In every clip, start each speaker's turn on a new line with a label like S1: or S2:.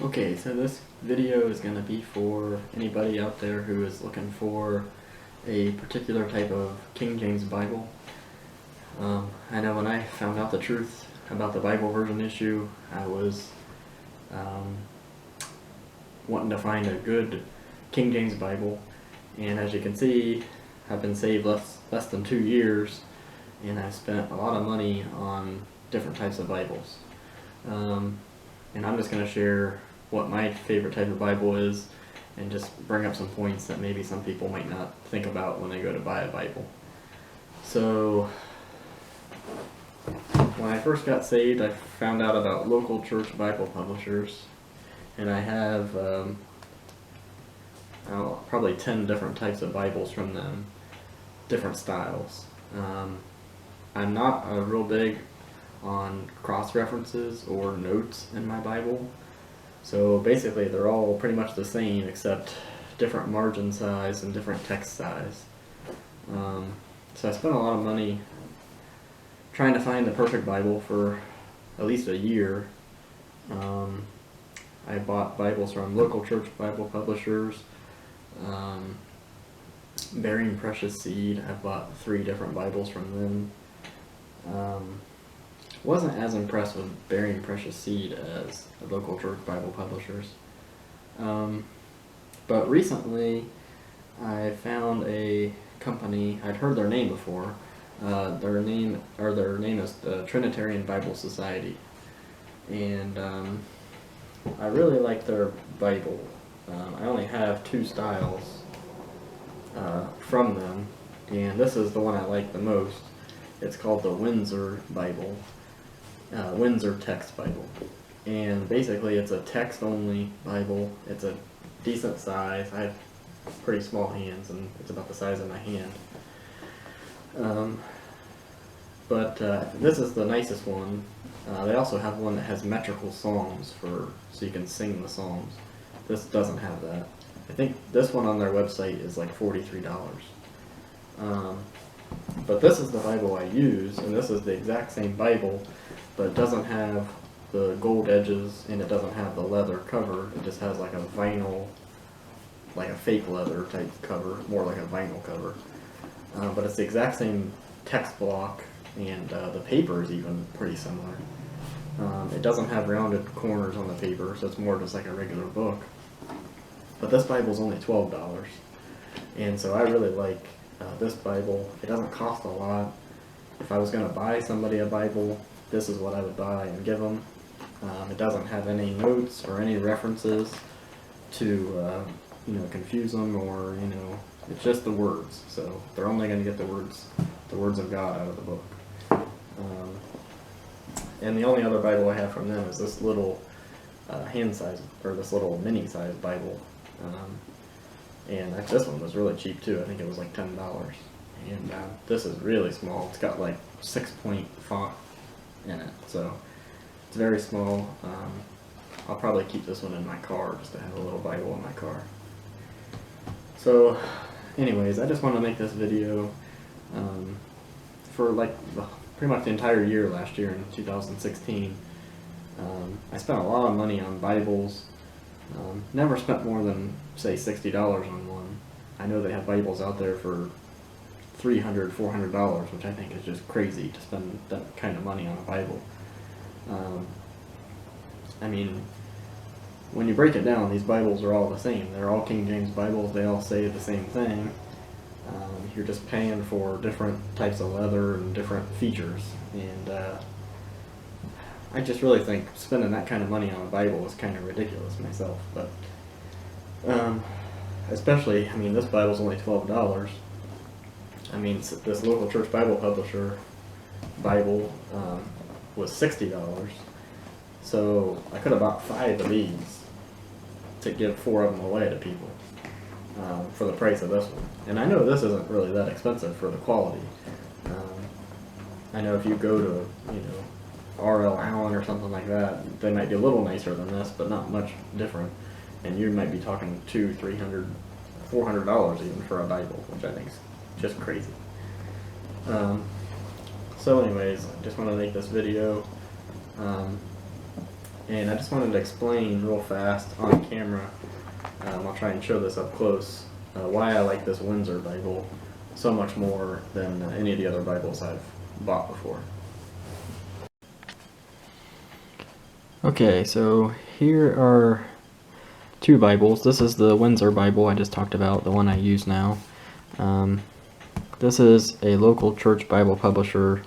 S1: Okay, so this video is going to be for anybody out there who is looking for a particular type of King James Bible. I know when I found out the truth about the Bible version issue, I was wanting to find a good King James Bible, and as you can see, I've been saved less than 2 years, and I've spent a lot of money on different types of Bibles. And I'm just going to share what my favorite type of Bible is and just bring up some points that maybe some people might not think about when they go to buy a Bible. So, when I first got saved, I found out about local church Bible publishers, and I have probably 10 different types of Bibles from them, different styles. I'm not real big on cross-references or notes in my Bible, so basically they're all pretty much the same except different margin size and different text size. So I spent a lot of money trying to find the perfect Bible for at least a year. I bought Bibles from local church Bible publishers, Bearing Precious Seed. I bought 3 different Bibles from them. Wasn't as impressed with Bearing Precious Seed as the local church Bible publishers. But recently I found a company. I'd heard their name before. Their name is the Trinitarian Bible Society, and I really like their Bible. I only have 2 styles from them, and this is the one I like the most. It's called the Windsor Bible, Windsor Text Bible, and basically it's a text-only Bible. It's a decent size. I have pretty small hands, and it's about the size of my hand. But this is the nicest one. They also have one that has metrical psalms so you can sing the psalms. This doesn't have that. I think this one on their website is like $43. But this is the Bible I use, and this is the exact same Bible, but it doesn't have the gold edges, and it doesn't have the leather cover. It just has like a vinyl, like a fake leather type cover, more like a vinyl cover. But it's the exact same text block, and the paper is even pretty similar. It doesn't have rounded corners on the paper, so it's more just like a regular book. But this Bible's only $12, and so I really like this Bible. It doesn't cost a lot. If I was going to buy somebody a Bible, this is what I would buy and give them. It doesn't have any notes or any references to confuse them, or it's just the words. So they're only going to get the words of God out of the book. And the only other Bible I have from them is this little this little mini size Bible. And this one was really cheap too. I think it was like $10. And this is really small. It's got like 6-point font in it, so it's very small. I'll probably keep this one in my car just to have a little Bible in my car. So anyways, I just want to make this video for pretty much the entire year last year in 2016. I spent a lot of money on Bibles. Never spent more than, say, $60 on one. I know they have Bibles out there for $300, $400, which I think is just crazy to spend that kind of money on a Bible. I mean, when you break it down, these Bibles are all the same. They're all King James Bibles. They all say the same thing. You're just paying for different types of leather and different features. And I just really think spending that kind of money on a Bible is kind of ridiculous myself. But especially, I mean, this Bible's only $12. I mean, this local church Bible publisher Bible was $60. So I could have bought 5 of these to give 4 of them away to people for the price of this one. And I know this isn't really that expensive for the quality. I know if you go to, R.L. Allen or something like that, they might be a little nicer than this, but not much different. And you might be talking $200, $300, $400 even for a Bible, which I think is just crazy. So anyways, I just want to make this video. And I just wanted to explain real fast on camera, I'll try and show this up close, why I like this Windsor Bible so much more than any of the other Bibles I've bought before. Okay, so here are two Bibles. This is the Windsor Bible I just talked about, the one I use now. This is a local church Bible publisher.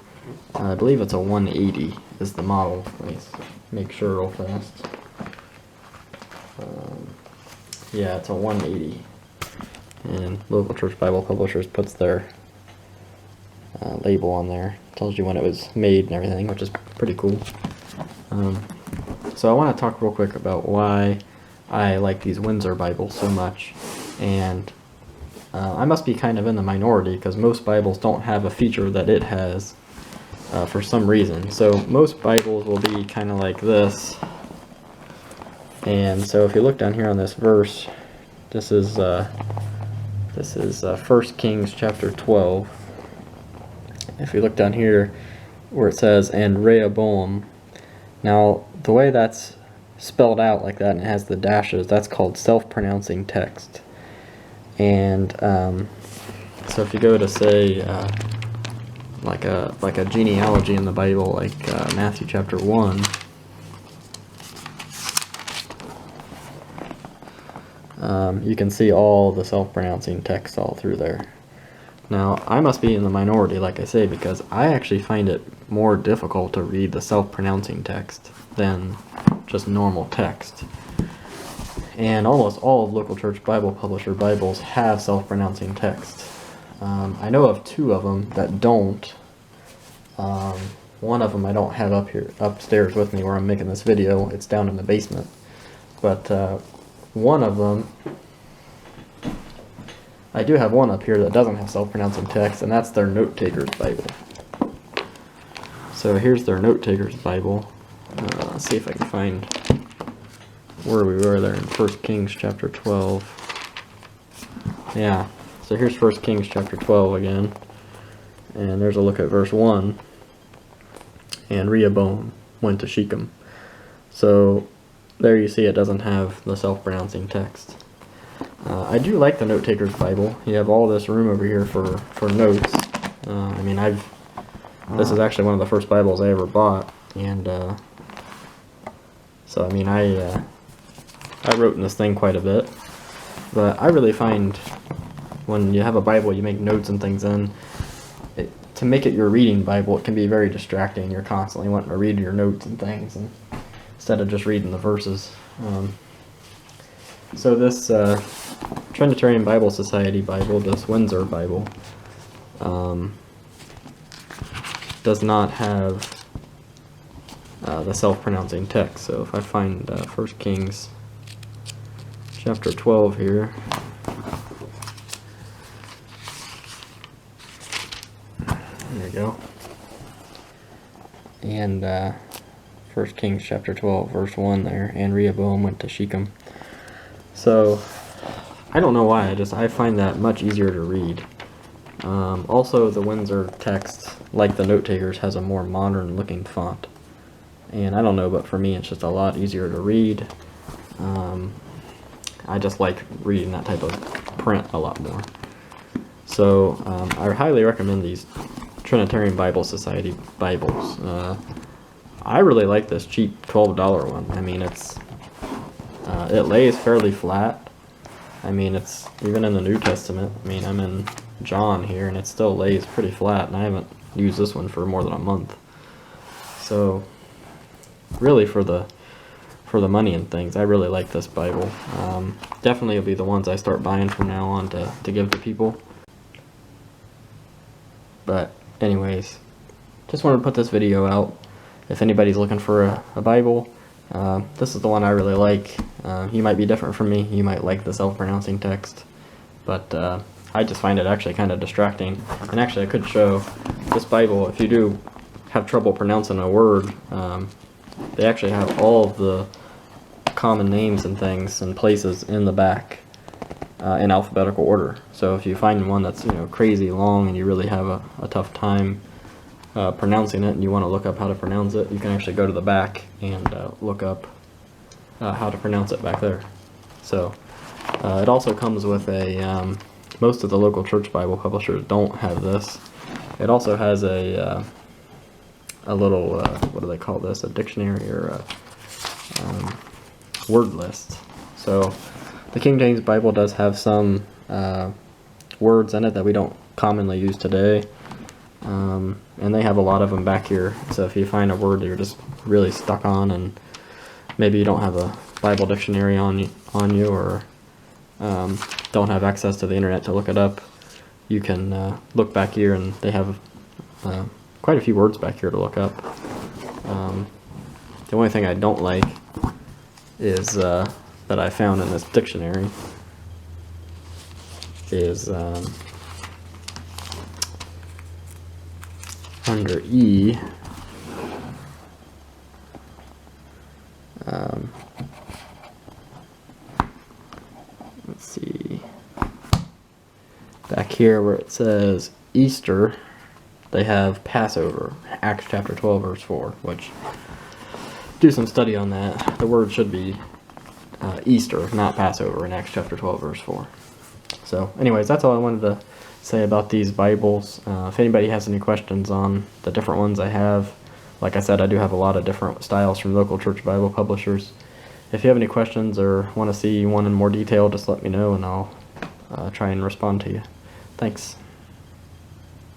S1: I believe it's a 180 is the model. Let me make sure real fast. Yeah, it's a 180. And local church Bible publishers puts their label on there. Tells you when it was made and everything, which is pretty cool. So I want to talk real quick about why I like these Windsor Bibles so much. And I must be kind of in the minority because most Bibles don't have a feature that it has for some reason. So most Bibles will be kind of like this. And so if you look down here on this verse, this is 1 Kings chapter 12. If you look down here where it says, and Rehoboam. Now, the way that's spelled out like that and it has the dashes, that's called self-pronouncing text. And so if you go to say like a genealogy in the Bible, like Matthew chapter 1, you can see all the self-pronouncing text all through there. Now, I must be in the minority, like I say, because I actually find it more difficult to read the self-pronouncing text than just normal text. And almost all of local church Bible publisher Bibles have self-pronouncing text. I know of two of them that don't. One of them I don't have upstairs with me where I'm making this video. It's down in the basement. But one of them, I do have one up here that doesn't have self-pronouncing text, and that's their Note Taker's Bible. So here's their Note Taker's Bible. Let's see if I can find where we were there in 1 Kings chapter 12. Yeah, so here's 1 Kings chapter 12 again. And there's a look at verse 1. And Rehoboam went to Shechem. So there you see it doesn't have the self-pronouncing text. I do like the Note Taker's Bible. You have all this room over here for notes. I mean, this is actually one of the first Bibles I ever bought, and so I mean, I wrote in this thing quite a bit. But I really find when you have a Bible, you make notes and things in. To make it your reading Bible, it can be very distracting. You're constantly wanting to read your notes and things, and instead of just reading the verses. So this Trinitarian Bible Society Bible, this Windsor Bible, does not have the self-pronouncing text. So if I find 1 Kings chapter 12 here, there you go, and 1 Kings chapter 12 verse 1 there, and Rehoboam went to Shechem. So I don't know why, I find that much easier to read. Also, the Windsor text, like the Note Takers, has a more modern looking font. And I don't know, but for me it's just a lot easier to read. I just like reading that type of print a lot more. So I highly recommend these Trinitarian Bible Society Bibles. I really like this cheap $12 one. I mean, it lays fairly flat. I mean, it's even in the New Testament. I mean, I'm in John here, and it still lays pretty flat, and I haven't used this one for more than a month. So, really, for the money and things, I really like this Bible. Definitely will be the ones I start buying from now on to give to people. But, anyways, just wanted to put this video out. If anybody's looking for a Bible, this is the one I really like. You might be different from me. You might like the self-pronouncing text. But I just find it actually kind of distracting. And actually, I could show this Bible, if you do have trouble pronouncing a word, they actually have all of the common names and things and places in the back in alphabetical order. So if you find one that's crazy long and you really have a tough time pronouncing it and you want to look up how to pronounce it, you can actually go to the back and look up how to pronounce it back there. So it also comes with a, most of the local church Bible publishers don't have this. It also has a little, what do they call this, a dictionary or a word list. So the King James Bible does have some words in it that we don't commonly use today, and they have a lot of them back here. So if you find a word that you're just really stuck on, and maybe you don't have a Bible dictionary on you, or don't have access to the internet to look it up, you can look back here, and they have quite a few words back here to look up. The only thing I don't like is that I found in this dictionary is under E. Let's see. Back here where it says Easter, they have Passover, Acts chapter 12, verse 4, which, do some study on that. The word should be Easter, not Passover, in Acts chapter 12, verse 4. So, anyways, that's all I wanted to say about these Bibles. If anybody has any questions on the different ones I have, like I said, I do have a lot of different styles from local church Bible publishers. If you have any questions or want to see one in more detail, just let me know, and I'll try and respond to you. Thanks.